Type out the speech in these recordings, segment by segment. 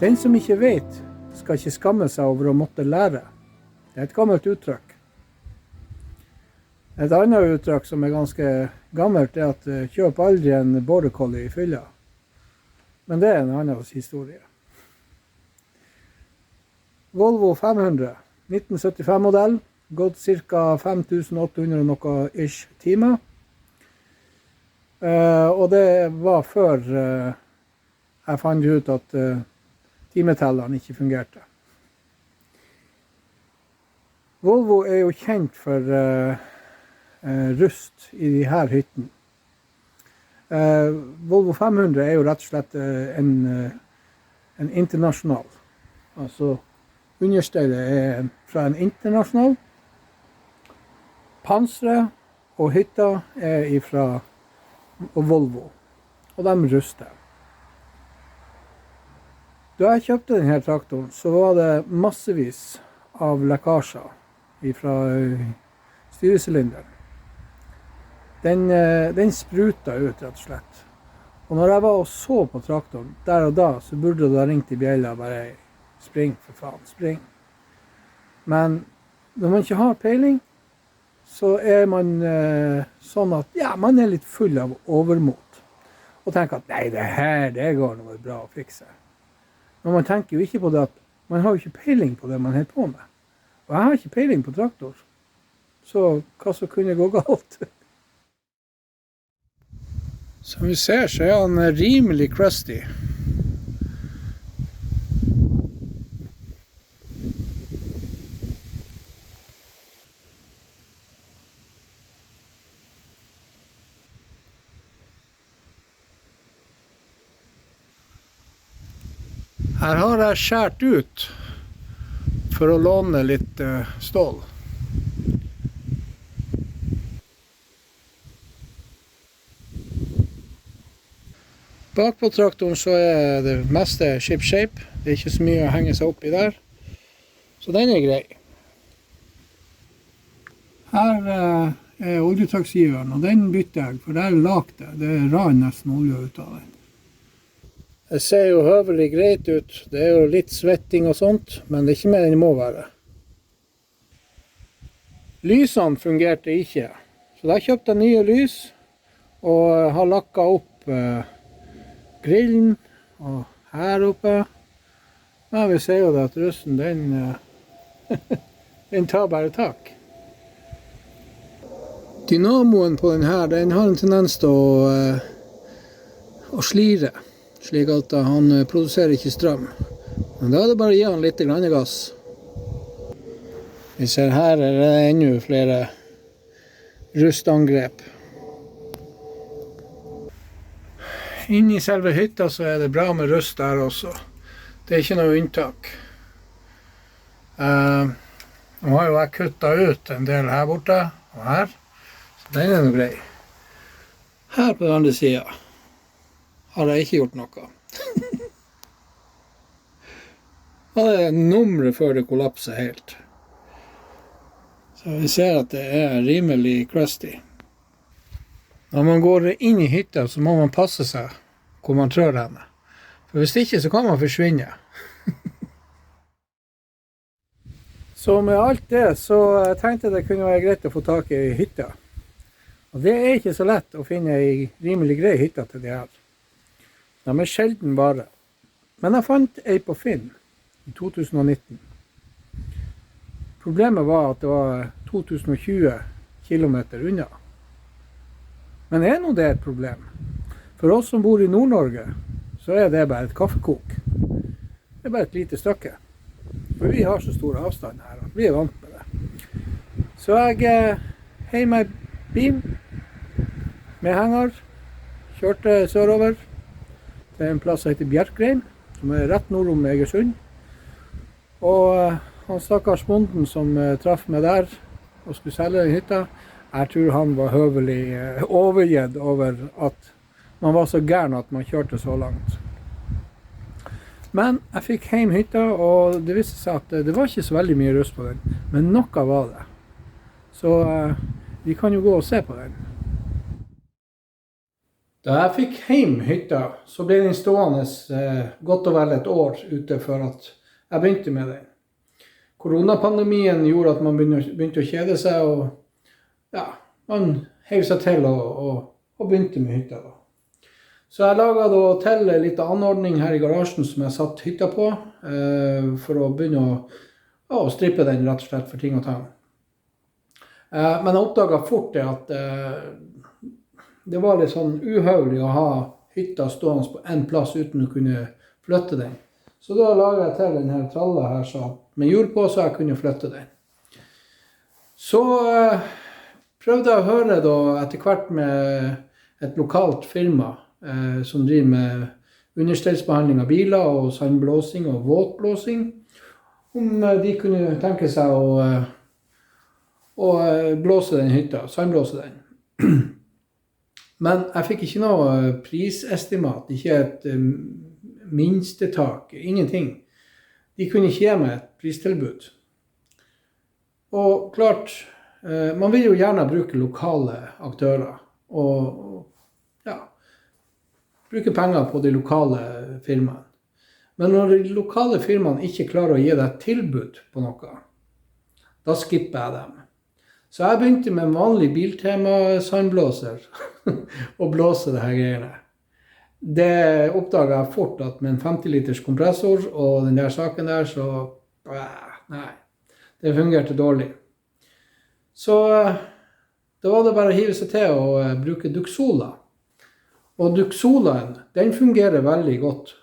Den som ikke vet, skal ikke skamme seg over å måtte lære. Det et gammelt uttrykk. Et annet uttrykk som ganske gammelt at kjøp aldri en border collie i fylla. Men det en annen historie. Volvo 500, 1975-modell, gått ca. 5800 noe ish timer. Og det var før jeg fant ut at timetelleren ikke fungerte. Volvo jo kjent for rust i de her hyttene. Volvo 500 jo rett og slett en internasjonal. Altså understellet fra en internasjonal. Panseret og hytta fra Volvo. Og de ruster. Da jeg kjøpte denne traktoren, så var det massevis av lekkasjer fra styresylinderen. Den spruta ut, rett og slett. Og når jeg var og så på traktoren, der og da, så burde det ha ringt i bjella og bare spring, for faen, spring. Men når man ikke har peiling, så man sånn at, ja, man litt full av overmot. Og tenker at, nei, det går noe bra å fikse. Men man tenker jo ikke på det at man har jo ikke peiling på det man holder på med. Og jeg har ikke peiling på traktor. Så hva så kunne gå galt? Som vi ser, så han rimelig crusty. Her har jeg skjært ut for å låne litt stål. Bak på traktoren så det meste ship shape. Det ikke så mye å henge seg opp i der. Så den grei. Her oljetakksgiveren, og den bytter jeg, for der lagt det. Det rann nesten olje ut av den. Det ser jo høvelig greit ut. Det jo litt svetting og sånt, men det ikke mer enn det må være. Lysene fungerte ikke, så da kjøpte jeg nye lys, og har lakket opp grillen, og her oppe. Men vi ser jo det at russen, den tar bare tak. Dynamoen på den her, den har en tendens til å slire. Slik at han produserer ikke strøm. Men da det bare å gi han litt gass. Vi ser her det enda flere rustangrep. Inni selve hytta så det bra med rust der også. Det ikke noe unntak. Nå har jo jeg kuttet ut en del her borte og her. Så den noe grei. Her på den andre siden har jeg ikke gjort noe. Og det nummeret før det kollapser helt. Så vi ser at det rimelig crusty. Når man går inn i hytta så må man passe seg hvor man trør henne. For hvis ikke så kan man forsvinne. Så med alt det så tenkte jeg det kunne være greit å få tak i hytta. Og det ikke så lett å finne en rimelig grei hytta til det her. De sjelden bare. Men jeg fant en på Finn i 2019. Problemet var at det var 2020 kilometer unna. Men nå det et problem? For oss som bor i Nord-Norge, så det bare et kaffekok. Det bare et lite stykke. For vi har så stor avstand her, at vi vant med det. Så jeg heiv meg bil med henger, kjørte sørover. Det en plass som heter Bjerkreim, som rett nord om Egersund. Og han stakkars bonden som traff meg der og skulle selge den hytta, jeg tror han var høvelig overgitt over at man var så gæren at man kjørte så langt. Men jeg fikk hjem hytta, og det viste seg at det var ikke så veldig mye rust på den, men noe var det. Så vi kan jo gå og se på den. Da jeg fikk hjem hytta, så ble den stående godt og vel et år ute for at jeg begynte med den. Koronapandemien gjorde at man begynte å kjede seg, og ja, man hev seg til og begynte med hytta da. Så jeg laget da til en liten anordning her i garasjen som jeg satt hytta på, for å begynne å strippe den rett og slett for ting og tang. Men jeg oppdaget fort det at det var litt sånn uhøvelig å ha hytta stående på en plass uten å kunne flytte den. Så da laget jeg til denne tralla her så, med hjul på, så jeg kunne flytte den. Så prøvde jeg å høre da etter hvert med et lokalt firma som driver med understellsbehandling av biler og sandblåsing og våtblåsing, om de kunne tenke seg å blåse den hytta, sandblåse den. Men jeg fikk ikke noe prisestimat, ikke et minstetak, ingenting. De kunne ikke gi meg et pristilbud. Og klart, man vil jo gjerne bruke lokale aktører, og ja, bruke penger på de lokale firmaene. Men når de lokale firmaene ikke klarer å gi deg et tilbud på noe, da skipper jeg dem. Så jeg begynte med en vanlig Biltema-sandblåser og blåse det her greiene. Det oppdaget jeg fort at med en 50 liters kompressor og den der saken der, så nei, det fungerte dårlig. Så da var det bare å hive seg til og bruke Duxola. Og Duxolaen, den fungerer veldig godt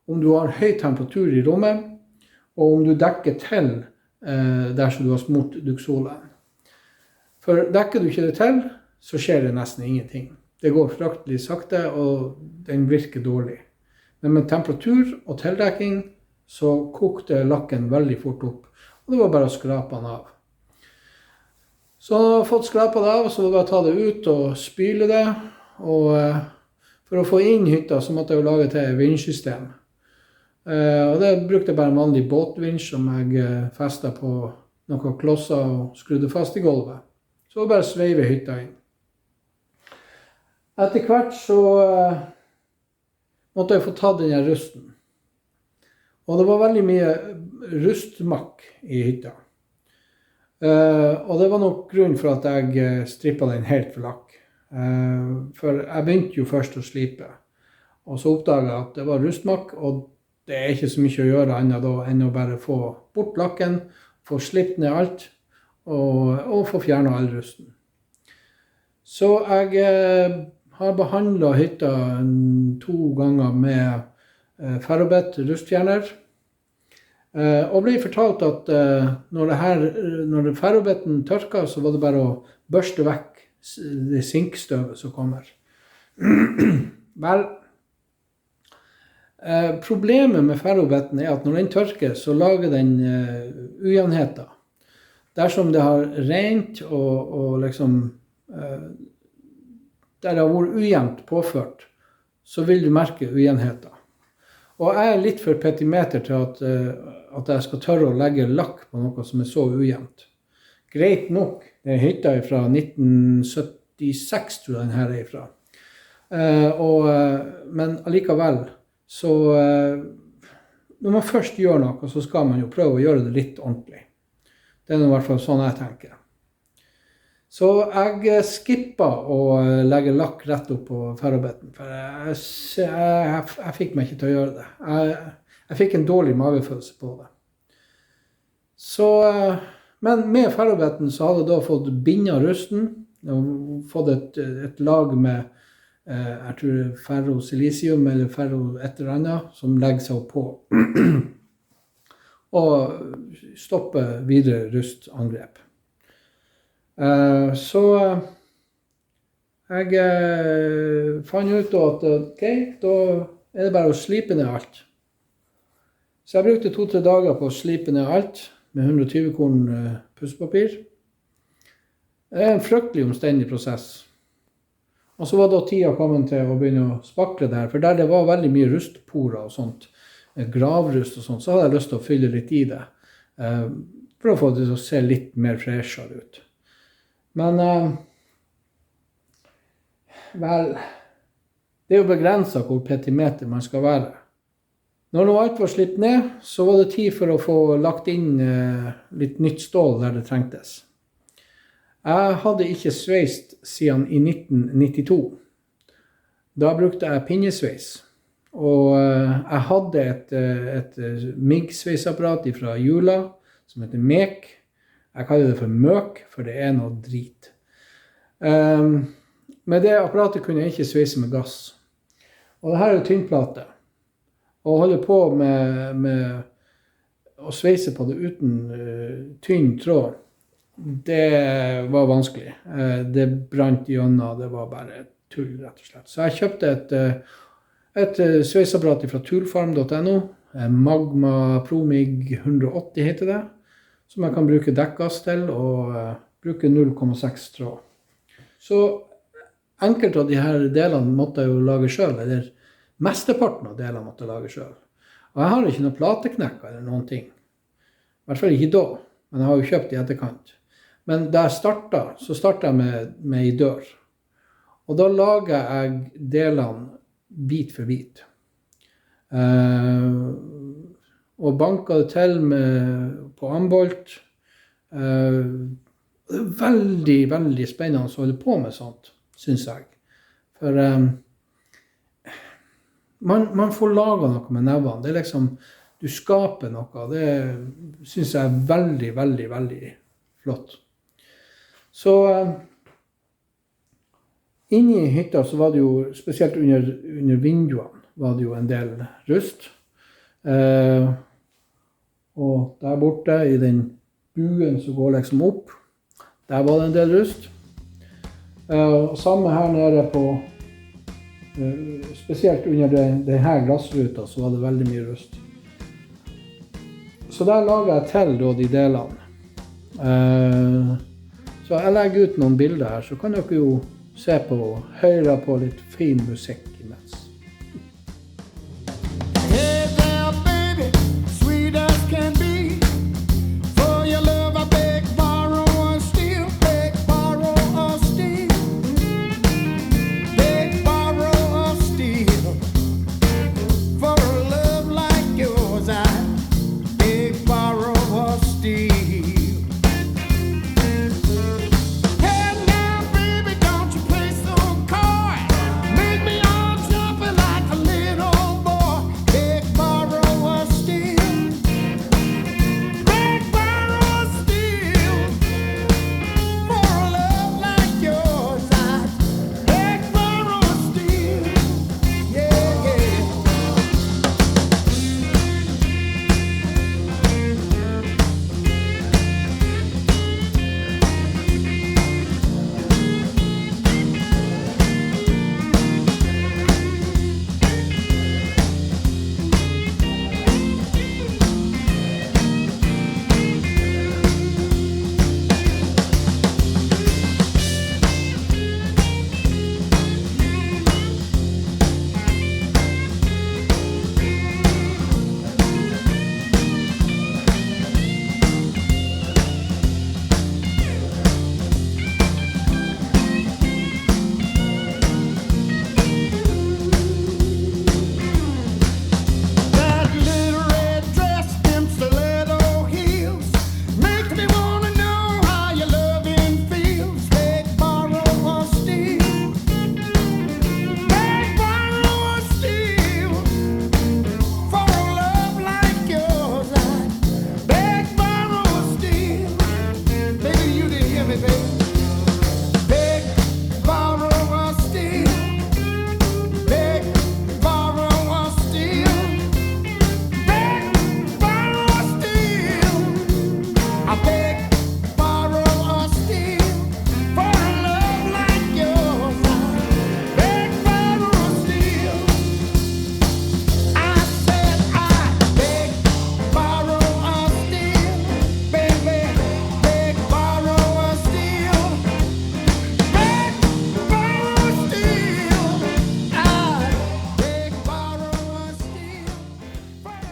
om du har høy temperatur i rommet, og om du dekker til der som du har smurt Duxolaen. For dekker du ikke det til, så skjer det nesten ingenting. Det går fraktelig sakte, og den virker dårlig. Men med temperatur og tildekking, så kokte lakken veldig fort opp. Og det var bare å skrape den av. Så når jeg har fått skrapet det av, så var det bare å ta det ut og spyle det. Og for å få inn hytta, så måtte jeg jo lage til et vindsystem. Og det brukte jeg bare en vanlig båtvinsj som jeg festet på noen klosser og skrudde fast i gulvet. Så bare sveive hytta inn. Etter hvert så måtte jeg få tatt denne rusten. Og det var veldig mye rustmakk i hytta. Og det var nok grunn for at jeg strippet den helt for lakk. For jeg begynte jo først å slipe. Og så oppdaget jeg at det var rustmakk, og det er ikke så mye å gjøre enn å bare få bort lakken, få slipt ned alt, og få fjernet all rusten. Så jeg har behandlet hytta 2 ganger med ferrobett rustfjerner, og ble fortalt at når ferrobetten tørket, så var det bare å børste vekk det sinkstøvet som kommer. Vel, problemet med ferrobetten er at når den tørker, så lager den ujevnheter. Dersom det har rent og liksom, der det har vært ujevnt påført, så vil du merke ujevnheter. Og jeg er litt for petimeter til at jeg skal tørre å legge lakk på noe som er så ujevnt. Greit nok, det er hytta fra 1976, tror jeg den her er fra. Men allikevel, så når man først gjør noe, så skal man jo prøve å gjøre det litt ordentlig. Det er i hvert fall sånn jeg tenker. Så jeg skippet å legge lakk rett opp på ferrobetten, for jeg fikk meg ikke til å gjøre det. Jeg fikk en dårlig magefølelse på det. Så, men med ferrobetten så hadde jeg da fått bindet rusten, og fått et lag med, jeg tror ferrosilisium eller ferro et eller annet, som legger seg på. Og stoppe videre rustangrep. Så jeg fant ut at ok, da er det bare å slipe ned alt. Så jeg brukte 2-3 dager på å slipe ned alt med 120 korn pusspapir. Det er en fryktelig omstendig prosess. Og så var da tida kommet til å begynne å spakle der, for der det var veldig mye rustporer og sånt, gravrust og sånt, så hadde jeg lyst til å fylle litt i det, for å få det til å se litt mer freshere ut. Men, vel, det jo begrenset hvor petimeter man skal være. Når nå alt var slitt ned, så var det tid for å få lagt inn litt nytt stål der det trengtes. Jeg hadde ikke sveist siden i 1992. Da brukte jeg pinnesveis. Og jeg hadde et MIG-sveisapparat fra Jula, som heter MEK. Jeg kaller det for møk, for det noe drit. Med det apparatet kunne jeg ikke sveise med gass. Og dette jo tynnplate. Å holde på med å sveise på det uten tynn tråd, det var vanskelig. Det brant gjennom, det var bare tull, rett og slett. Så jeg kjøpte et sveiseapparat fra toolfarm.no, Magma ProMig 180 heter det, som jeg kan bruke dekkgass til og bruke 0,6 tråd. Så enkelte av de her delene måtte jeg jo lage selv, eller mesteparten av delene måtte jeg lage selv. Og jeg har ikke noen plateknekker eller noen ting. I hvert fall ikke da, men jeg har jo kjøpt i etterkant. Men da jeg startet, så startet jeg med en dør. Og da lager jeg delene bit for bit. Og banker det til på ambolt. Det veldig, veldig spennende å holde på med sånt, synes jeg. For man får laget noe med nevene. Det liksom, du skaper noe. Det synes jeg veldig, veldig, veldig flott. Så inne i hytta så var det jo, spesielt under vinduene, var det jo en del rust. Og der borte i den buen som går liksom opp, der var det en del rust. Og samme her nede på, spesielt under denne glassruta, så var det veldig mye rust. Så der lager jeg til da, de delene. Så jeg legger ut noen bilder her, så kan dere jo se på og høre på litt fin musikk imens. Hey there, baby, sweet as can be. For your love I beg, borrow or steal. Beg, borrow or steal. Beg, borrow or steal. For a love like yours I beg, borrow or steal.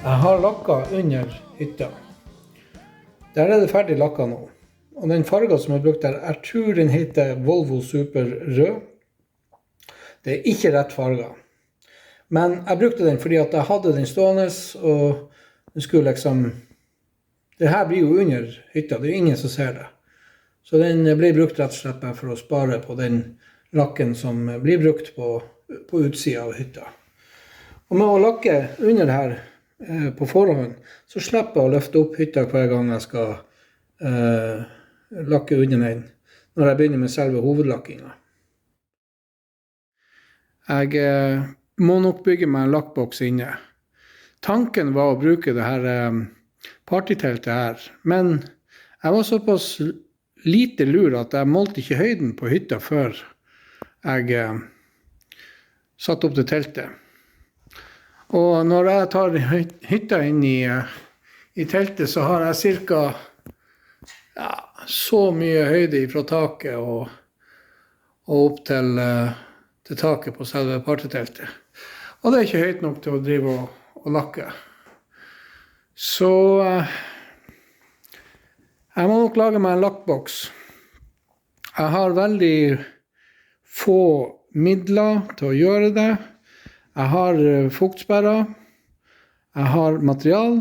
Jeg har lakka under hytta. Der det ferdig lakka nå. Og den fargen som jeg brukte der, jeg tror den heter Volvo Super Rød. Det ikke rett farger. Men jeg brukte den fordi at jeg hadde den stående, og det skulle liksom... Det her blir jo under hytta, det er ingen som ser det. Så den ble brukt rett og slett bare for å spare på den lakken som blir brukt på utsida av hytta. Og med å lakke under her på forhånd, så slipper jeg å løfte opp hytta hver gang jeg skal lakke under den, når jeg begynner med selve hovedlakkingen. Jeg må nok bygge meg en lakkboks inne. Tanken var å bruke det her partyteltet her, men jeg var såpass lite lur at jeg målte ikke høyden på hytta før jeg satte opp det teltet. Og når jeg tar hytta inn i teltet, så har jeg cirka så mye høyde fra taket og opp til taket på selve partyteltet. Og det er ikke høyt nok til å drive og lakke. Så jeg må nok lage meg en lakkboks. Jeg har veldig få midler til å gjøre det. Jeg har fuktsperrer, jeg har material,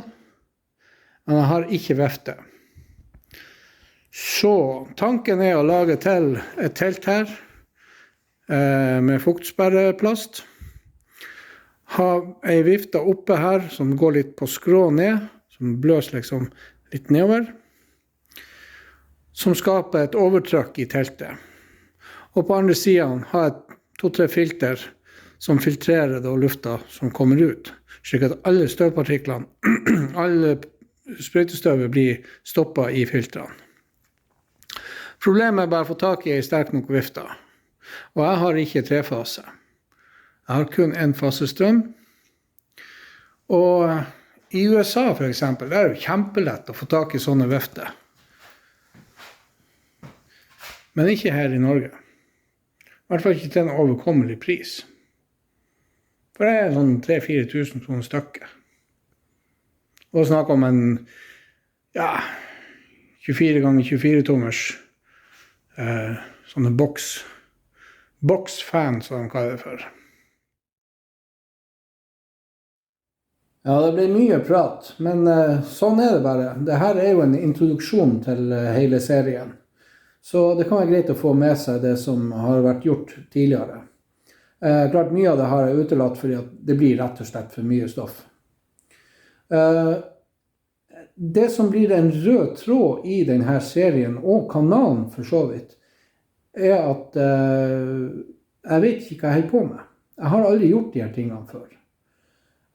men jeg har ikke vefte. Så tanken er å lage til et telt her med fuktsperreplast. Ha ei vifte oppe her som går litt på skrå ned, som bløs liksom litt nedover, som skaper et overtrykk i teltet. Og på andre siden ha 2-3 filter som filtrerer det og lufta som kommer ut, slik at alle støvpartiklene, alle sprøytestøvet blir stoppet i filtrene. Problemet er bare å få tak i en sterk nok vifte, og jeg har ikke trefase. Jeg har kun en fase strøm, og i USA for eksempel, det er jo kjempelett å få tak i sånne vifter. Men ikke her i Norge. I hvert fall ikke til en overkommelig pris. For det er sånn 3-4 tusen kroner stykket. Og snakker om en 24 ganger 24 tommers sånne box-fan, som de kaller det for. Ja, det ble mye prat, men sånn er det bare. Dette er jo en introduksjon til hele serien. Så det kan være greit å få med seg det som har vært gjort tidligere. Klart mye av det har jeg utelatt fordi at det blir rett og slett for mye stoff. Det som blir en rød tråd i denne serien, og kanalen for så vidt, er at jeg vet ikke hva jeg holder på med. Jeg har aldri gjort de her tingene før.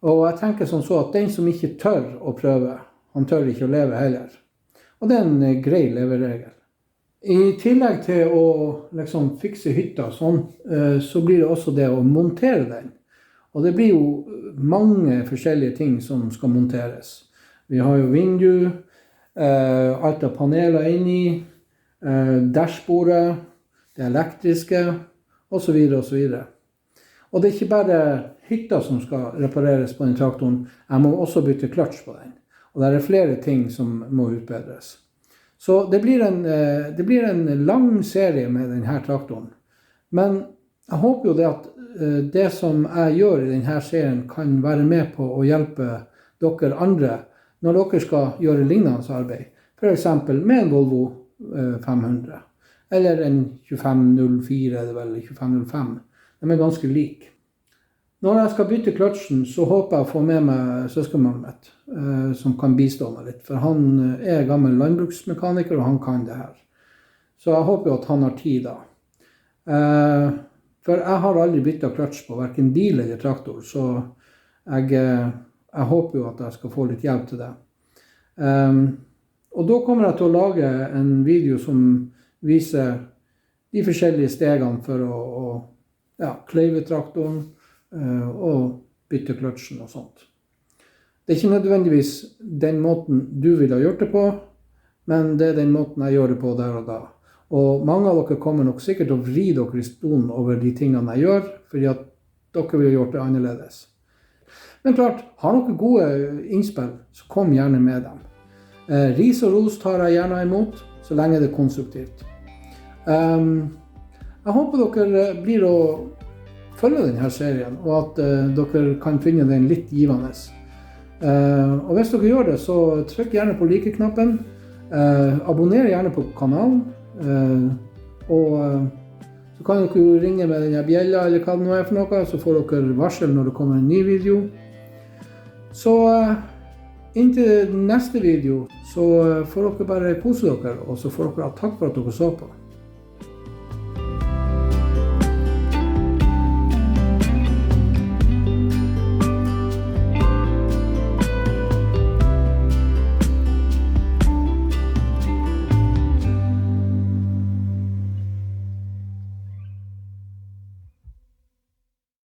Og jeg tenker sånn så at den som ikke tør å prøve, han tør ikke å leve heller. Og det er en grei leveregel. I tillegg til å liksom fikse hytta sånn, så blir det også det å montere den. Og det blir jo mange forskjellige ting som skal monteres. Vi har jo vindu, alt av paneler inni, dashbordet, det elektriske, og så videre og så videre. Og det er ikke bare hytta som skal repareres på den traktoren, jeg må også bytte kløtsj på den. Og det er flere ting som må utbedres. Så det blir en lang serie med denne traktoren. Men jeg håper jo det at det som jeg gjør i denne serien kan være med på å hjelpe dere andre når dere skal gjøre lignende arbeid. For eksempel med en Volvo 500. Eller en 2504, eller 2505. De er ganske like. Når jeg skal bytte kløtsjen, så håper jeg å få med meg søskenmannen mitt, som kan bistå meg litt. For han er gammel landbruksmekaniker, og han kan det her. Så jeg håper jo at han har tid da. For jeg har aldri byttet kløtsj på hverken bil eller traktor, så jeg håper jo at jeg skal få litt hjelp til det. Og da kommer jeg til å lage en video som viser de forskjellige stegene for å kløyve traktoren, og bytte kløtsjen og sånt. Det er ikke nødvendigvis den måten du vil ha gjort det på, men det er den måten jeg gjør det på der og da. Og mange av dere kommer nok sikkert til å vri dere i stolen over de tingene jeg gjør, fordi at dere vil ha gjort det annerledes. Men klart, har dere gode innspill, så kom gjerne med dem. Ris og ros tar jeg gjerne imot, så lenge det er konstruktivt. Jeg håper dere blir å følger denne serien, og at dere kan finne den litt givende. Og hvis dere gjør det, så trykk gjerne på like-knappen. Abonner gjerne på kanalen. Og så kan dere jo ringe med denne bjella, eller hva det nå er for noe, så får dere varsel når det kommer en ny video. Så inntil neste video, så får dere bare kose dere, og så får dere ha takk for at dere så på.